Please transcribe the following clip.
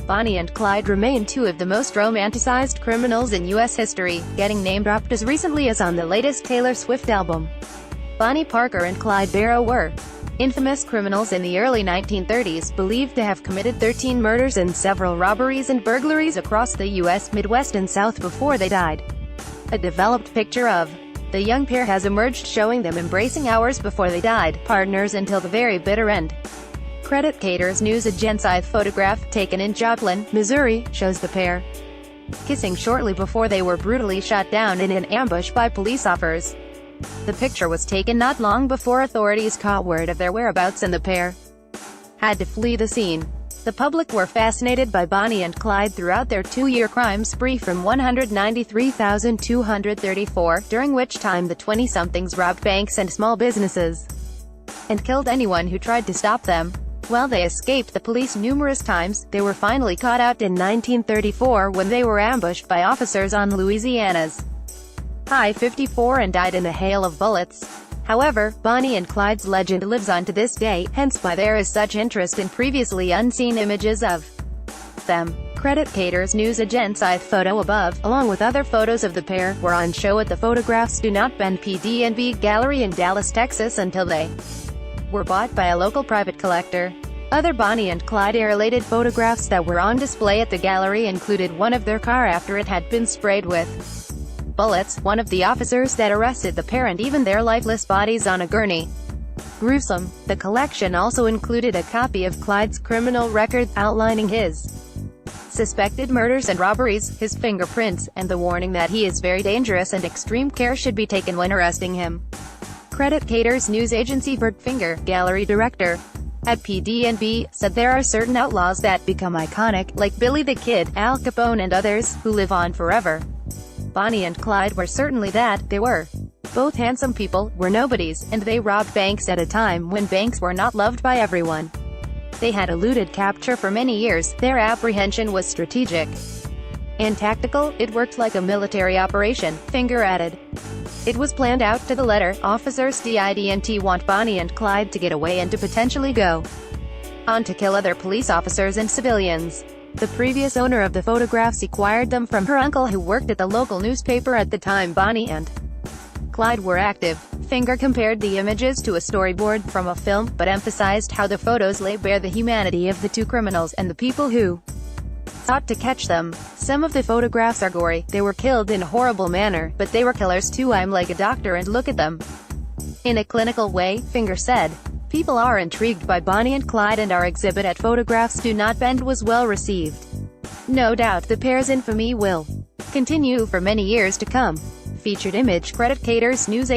Bonnie and Clyde remain two of the most romanticized criminals in U.S. history, getting name-dropped as recently as on the latest Taylor Swift album. Bonnie Parker and Clyde Barrow were infamous criminals in the early 1930s, believed to have committed 13 murders and several robberies and burglaries across the U.S. Midwest and South before they died. A developed picture of the young pair has emerged showing them embracing hours before they died, partners until the very bitter end. Credit Caters News agency photograph, taken in Joplin, Missouri, shows the pair kissing shortly before they were brutally shot down in an ambush by police officers. The picture was taken not long before authorities caught word of their whereabouts and the pair had to flee the scene. The public were fascinated by Bonnie and Clyde throughout their two-year crime spree from 193,234, during which time the 20-somethings robbed banks and small businesses and killed anyone who tried to stop them. While they escaped the police numerous times, they were finally caught out in 1934 when they were ambushed by officers on Louisiana's I-54 and died in a hail of bullets. However, Bonnie and Clyde's legend lives on to this day, hence why there is such interest in previously unseen images of them. Credit Caters News agency photo above, along with other photos of the pair, were on show at the Photographs Do Not Bend PD&B Gallery in Dallas, Texas until they were bought by a local private collector. Other Bonnie and Clyde-related photographs that were on display at the gallery included one of their car after it had been sprayed with bullets, one of the officers that arrested the pair, and even their lifeless bodies on a gurney. Gruesome. The collection also included a copy of Clyde's criminal record, outlining his suspected murders and robberies, his fingerprints, and the warning that he is very dangerous and extreme care should be taken when arresting him. Credit Caters News agency Bert Finger, gallery director at PD&B, said there are certain outlaws that become iconic, like Billy the Kid, Al Capone and others, who live on forever. Bonnie and Clyde were certainly that. They were both handsome people, were nobodies, and they robbed banks at a time when banks were not loved by everyone. They had eluded capture for many years. Their apprehension was strategic and tactical. It worked like a military operation, Finger added. It was planned out to the letter. Officers didn't want Bonnie and Clyde to get away and to potentially go on to kill other police officers and civilians. The previous owner of the photographs acquired them from her uncle, who worked at the local newspaper at the time Bonnie and Clyde were active. Finger compared the images to a storyboard from a film, but emphasized how the photos lay bare the humanity of the two criminals, and the people who sought to catch them. Some of the photographs are gory. They were killed in a horrible manner, but they were killers too. I'm like a doctor and look at them in a clinical way, Finger said. People are intrigued by Bonnie and Clyde, and our exhibit at Photographs Do Not Bend was well received. No doubt the pair's infamy will continue for many years to come. Featured image, Credit Caters News